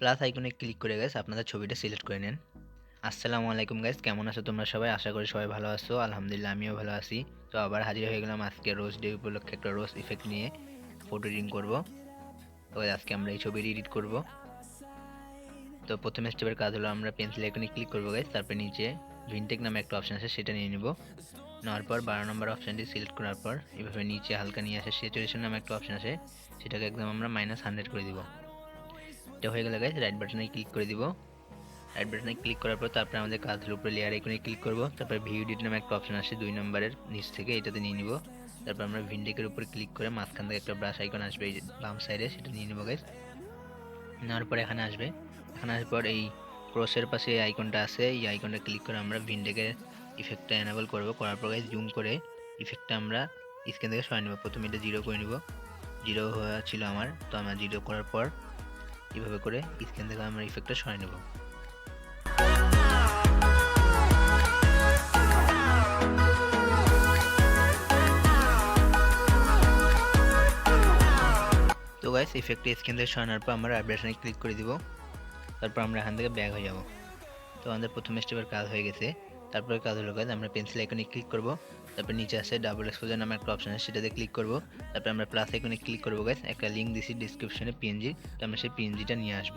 Plus আইকনে click করে guys আপনাদের ছবিটা সিলেক্ট করে নেন। আসসালামু আলাইকুম গাইস, কেমন আছো তোমরা সবাই? আশা করি সবাই ভালো আছো। আলহামদুলিল্লাহ আমিও ভালো আছি। তো আবার হাজির হয়ে গেলাম আজকে রোজ ডে উপলক্ষে একটা রোজ ইফেক্ট নিয়ে ফটো এডিটিং করব। তো আজকে আমরা এই ছবিটি এডিট করব। তো প্রথমে স্টেপের কাজ হলো আমরা পেন্সিল আইকনে ক্লিক করব গাইস, তারপর নিচে ভিনটেক নামে একটা অপশন আছে সেটা নিয়ে নিব। নেওয়ার পর 12 নম্বর অপশনটি সিলেক্ট করার পর এভাবে নিচে হালকা নিয়ে আসে স্যাচুরেশন নামে একটা অপশন আছে, সেটাকে একদম আমরা -100 করে দিব। এটা হয়ে গেলে গাইস রাইট বাটনে ক্লিক করে দিব। রাইট বাটনে ক্লিক করার পর তারপরে আমাদের কাজের উপরে লেয়ার আইকনে ক্লিক করব। তারপর ভিউ এডিট নামে একটা অপশন আসে 2 নম্বরের নিচ থেকে, এটাতে নিয়ে নিব। তারপর আমরা ভিনটেকের উপর ক্লিক করে মাঝখান থেকে একটা ব্রাশ আইকন আসবে এই বাম সাইডে, সেটা নিয়ে নিব গাইস। নেওয়ার পর এখানে আসবে, এখানে আসার পর এই ক্রসের পাশে এই আইকনটা আছে, এই আইকনটা ক্লিক করে আমরা ভিনটেকের ইফেক্টটা এনাবল করব। করার পর গাইস জুম করে ইফেক্টটা আমরা স্ক্রিন থেকে সরিয়ে নেব। প্রথমে এটা 0 করে নিব, 0 হওয়া ছিল আমার, তো আমরা 0 করার পর এভাবে করে স্ক্রিন থেকে আমরা ইফেক্টটা সরিয়ে নেব। তো গাইস ইফেক্ট স্ক্রিন থেকে সরানোর পর আমরা ভাইব্রেশনে ক্লিক করে দিব। তারপর আমরা এখান থেকে ব্যাক হয়ে যাব। তো আমাদের প্রথম স্টেপের কাজ হয়ে গেছে। তারপরে কাজ হলো গাইস আমরা পেন্সিল আইকনে ক্লিক করব। তারপর নিচে আছে ডাবল এক্সপোজার নামে একটা অপশন আছে, সেটাতে ক্লিক করব। তারপর আমরা প্লাস আইকনে ক্লিক করব গাইস, একটা লিংক দিছি ডেসক্রিপশনে পিএনজি, তো আমরা সেই পিএনজিটা নিয়ে আসব।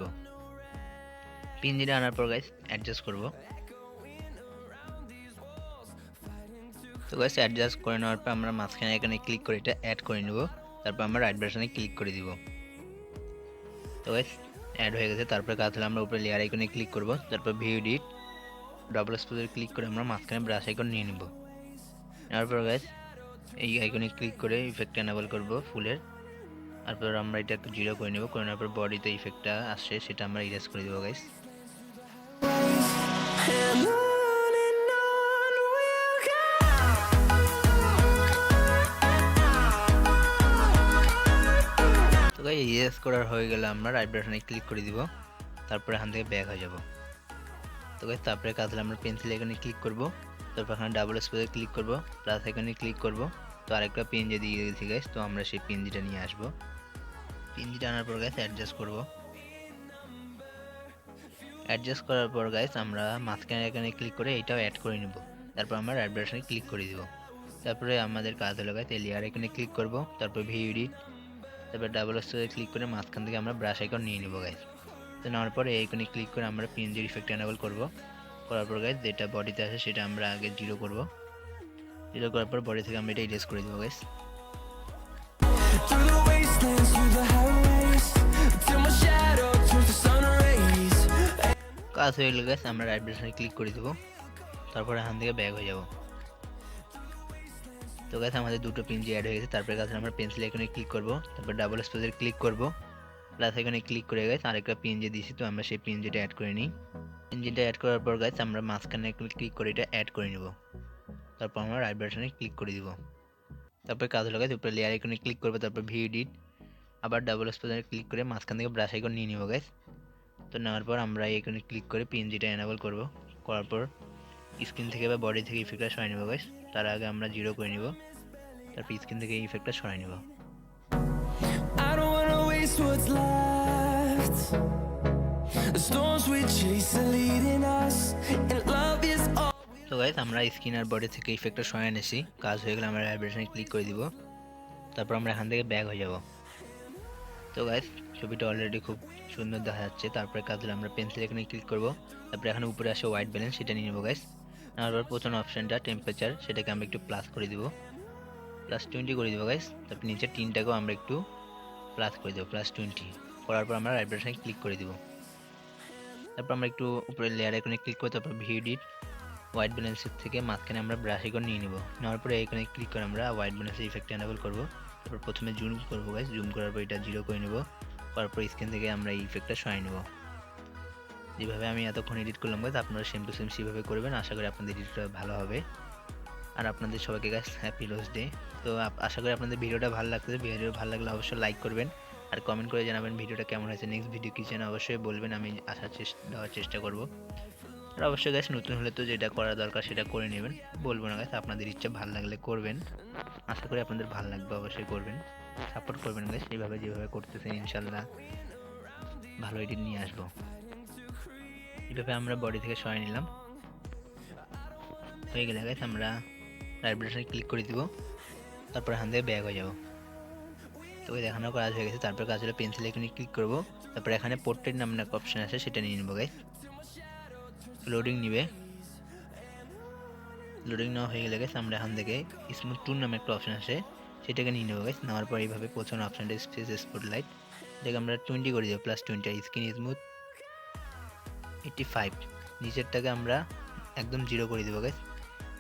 পিএনজিটা আনার পর গাইস অ্যাডজাস্ট করব। তো গাইস অ্যাডজাস্ট করে নেওয়ার পর আমরা মাঝখানে এখানে ক্লিক করে এটা অ্যাড করে নেব। তারপর আমরা রাইট বাটনে ক্লিক করে দিব। তো গাইস অ্যাড হয়ে গেছে। তারপরে কাজ হলো আমরা উপরে লেয়ার আইকনে ক্লিক করব। তারপর view edit double exposure click করে আমরা মাঝখানে ব্রাশ আইকন নিয়ে নিব। নেওয়ার পর গাইস এই আইকনে ক্লিক করে ইফেক্ট এনাবল করব ফুলের। তারপর আমরা এটা একটু 0 করে নেব, করে নেওয়ার পর বডিতে ইফেক্টটা আসছে সেটা আমরা ইরেজ করে দেবো গাইস। তো গাইস ইরেজ করার হয়ে গেলে আমরা রাইট বাটনে ক্লিক করে দিব। তারপর এখান থেকে ব্যাক হয়ে যাব। তো গাইস তারপরে কাজ হলো আমরা পেন্সিল আইকনে ক্লিক করব। তারপর এখানে ডাবল এক্সপোজার ক্লিক করব, প্লাস আইকনে ক্লিক করব। তো আরেকটা পিএনজি দিয়ে দিয়েছি গাইস, তো আমরা সেই পিএনজিটা নিয়ে আসব। পিএনজিটা আনার পর গাইস অ্যাডজাস্ট করব। অ্যাডজাস্ট করার পর গাইস আমরা মাঝখানে এখানে ক্লিক করে এটাও অ্যাড করে নেব। তারপর আমরা রাইট বাটনে ক্লিক করে দিব। তারপরে আমাদের কাজ হলো গাইস এই লেয়ার আইকনে ক্লিক করব। তারপর ভিউ এডিট, তারপর ডাবল এক্সপোজার ক্লিক করে মাঝখান থেকে আমরা ব্রাশ আইকন নিয়ে নিব গাইস। তো নেওয়ার পরে এই আইকনে ক্লিক করে আমরা পিএনজির ইফেক্ট এনাবল করব। করার পর গাইস যেটা বডিতে আছে সেটা আমরা আগে 0 করব। 0 করার পর বডি থেকে আমরা এটা ইরেজ করে দেব গাইস। কাজ হয়ে গেলে গাইস আমরা রাইট বাটনে ক্লিক করে দেব। তারপর এখান থেকে ব্যাক হয়ে যাব। তো গাইস আমাদের দুটো পিএনজি অ্যাড হয়ে গেছে। তারপরে গাইস আমরা পেন্সিল আইকনে ক্লিক করব। তারপর ডাবল এক্সপোজার ক্লিক করব, প্লাস আইকনে ক্লিক করে গাইস আরেকটা পিএনজি দিয়েছি, তো আমরা সেই পিএনজিটা অ্যাড করে নিই। পিএনজিটা অ্যাড করার পর গাইস আমরা মাঝখানে ক্লিক করে এটা অ্যাড করে নেব। তারপর আমরা রাইট বাটনে ক্লিক করে দিব। তারপর কাজ হলো গাইস উপরে লেয়ার আইকনে ক্লিক করব। তারপর ভিউ এডিট, আবার ডাবল এক্সপোজারে ক্লিক করে মাঝখান থেকে ব্রাশ আইকন নিয়ে নিব গাইস। তো নেওয়ার পর আমরা এই আইকনে ক্লিক করে পিএনজিটা এনাবল করব। করার পর স্ক্রিন থেকে বা বডি থেকে ইফেক্টটা সরাই নেব গাইস। তার আগে আমরা 0 করে নিব, তারপর স্ক্রিন থেকে ইফেক্টটা সরাই নেব। তো গাইস আমরা স্ক্রিন আর বডি থেকে ইফেক্টটা সরাই এনেছি। কাজ হয়ে গেলে আমরা রাইট বাটনে ক্লিক করে দিব। তারপর আমরা এখান থেকে ব্যাক হয়ে যাব। তো গাইস ছবিটা অলরেডি খুব সুন্দর দেখা যাচ্ছে। তারপরে কাজ হলে আমরা পেন্সিল এখানে ক্লিক করব। তারপরে এখানে উপরে আসে হোয়াইট ব্যালেন্স, সেটা নিয়ে নেব গাইস। নেওয়ার পর প্রথম অপশনটা টেম্পারেচার, সেটাকে আমরা একটু প্লাস করে দিব, +20 করে দিব গাইস। তারপর নিচে টিনটাকেও আমরা একটু প্লাস করে দেবো, +20 করার পর আমরা রাইট বাটনে ক্লিক করে দিব। তারপর আমরা একটু উপরে লেয়ার আইকনে ক্লিক করে তারপর ভিউ এডিট হোয়াইট ব্যালেন্সের থেকে মাঝখানে আমরা ব্রাশ আইকন নিয়ে নিব। নেওয়ার পরে এখানে ক্লিক করে আমরা হোয়াইট ব্যালেন্সের ইফেক্ট এনাবল করব। তারপর প্রথমে জুম করব গাইস, জুম করার পর এটা 0 করে নেব। করার পর স্ক্রিন থেকে আমরা এই ইফেক্টটা সরাই নেব। যেভাবে আমি এতক্ষণ এডিট করলাম গাইস আপনারা সেম টু সেম সেভাবে করবেন। আশা করি আপনাদের এডিটটা ভালো হবে। আর আপনাদের সবাইকে গাইস হ্যাপি রোজ ডে। তো আশা করি আপনাদের ভিডিওটা ভালো লাগতেছে। ভিডিও ভালো লাগলে অবশ্যই লাইক করবেন আর কমেন্ট করে জানাবেন ভিডিওটা কেমন হয়েছে। নেক্সট ভিডিও কি চান অবশ্যই বলবেন, আমি দেওয়ার চেষ্টা করব। আর অবশ্যই গাইস নতুন হলে তো যেটা করা দরকার সেটা করে নেবেন, বলবো না গাইস, আপনাদের ইচ্ছা ভালো লাগলে করবেন। আশা করি আপনাদের ভালো লাগবে, অবশ্যই করবেন, সাপোর্ট করবেন গাইস এইভাবে যেভাবে করতেছেন ইনশাল্লাহ। ভালো এডিট নিয়ে আসবো। এভাবে আমরা বডি থেকে সরাই নিলাম। হয়ে গেলে গাইস আমরা রাইট বাটনে ক্লিক করে দিব, তারপর এখান থেকে ব্যাক হয়ে যাব। তো দেখানোর কাজ হয়ে গেছে। তারপর কাজ হলো পেন্সিল আইকনে ক্লিক করব, তারপর এখানে পোর্ট্রেট নামের একটা অপশন আছে, সেটা নিয়ে নেবো গাইস। লোডিং নিবে, লোডিং নেওয়া হয়ে গেলে গাইস আমরা এখান থেকে স্মুথ টুন নামে একটা অপশন আছে, সেটাকে নিয়ে নেবো গাইস। নেওয়ার পর এইভাবে প্রথম অপশনটা স্পেস স্পটলাইট, এটাকে আমরা 20 করে দেবো, +20। আর স্ক্রিন স্মুথ 85, নিচেরটাকে আমরা একদম 0 করে দেবো গাইস।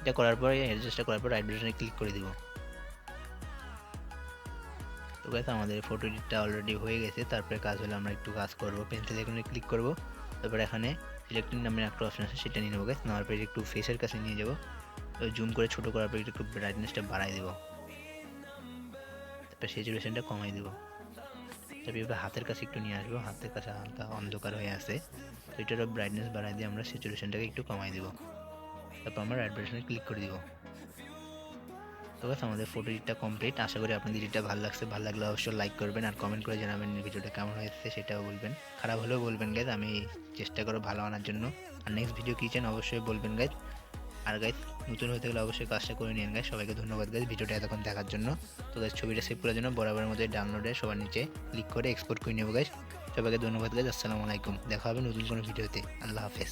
এটা করার পর অ্যাডজাস্টটা করার পর রাইট বাটনে ক্লিক করে দিব। তো গাইস আমাদের ফটো এডিটটা অলরেডি হয়ে গেছে। তারপরে কাজ হলো আমরা একটু কাজ করব, পেন্সিল আইকনে ক্লিক করব, তারপর এখানে সিলেক্টিং নামের একটা অপশন আছে, সেটা নিয়ে নেবো গাইস। নেওয়ার পরে একটু ফেসের কাছে নিয়ে যাব, জুম করে ছোট করার পর একটু ব্রাইটনেসটা বাড়াই দেব, তারপর স্যাচুরেশনটা কমাই দেব। তারপর এবার হাতের কাছে একটু নিয়ে আসবো, হাতের কাছে হালকা অন্ধকার হয়ে আছে, তো এটারও ব্রাইটনেস বাড়াই দিয়ে আমরা স্যাচুরেশনটাকে একটু কমাই দেব। তারপর আমরা রাইট বাটনে ক্লিক করে দিব। তো গাইস আমাদের ফটো এডিটটা কমপ্লিট। আশা করি আপনাদের এডিটটা ভালো লাগছে। ভালো লাগলে অবশ্যই লাইক করবেন আর কমেন্ট করে জানাবেন ভিডিওটা কেমন হয়েছে, সেটাও বলবেন। খারাপ হলেও বলবেন গাইস, আমি চেষ্টা করব ভালো আনার জন্য। আর নেক্সট ভিডিও কী চান অবশ্যই বলবেন গাইস। আর গাইস নতুন হতে গেলে অবশ্যই কাজটা করে নিন গাইস। সবাইকে ধন্যবাদ গাইস ভিডিওটা এতক্ষণ দেখার জন্য। তো গাইস ছবিটা সেভ করার জন্য বরাবরের মধ্যে ডাউনলোডে সবার নিচে ক্লিক করে এক্সপোর্ট করে নেব গাইস। সবাইকে ধন্যবাদ গাইস। আসসালামু আলাইকুম। দেখা হবে নতুন কোনো ভিডিওতে। আল্লাহ হাফেজ।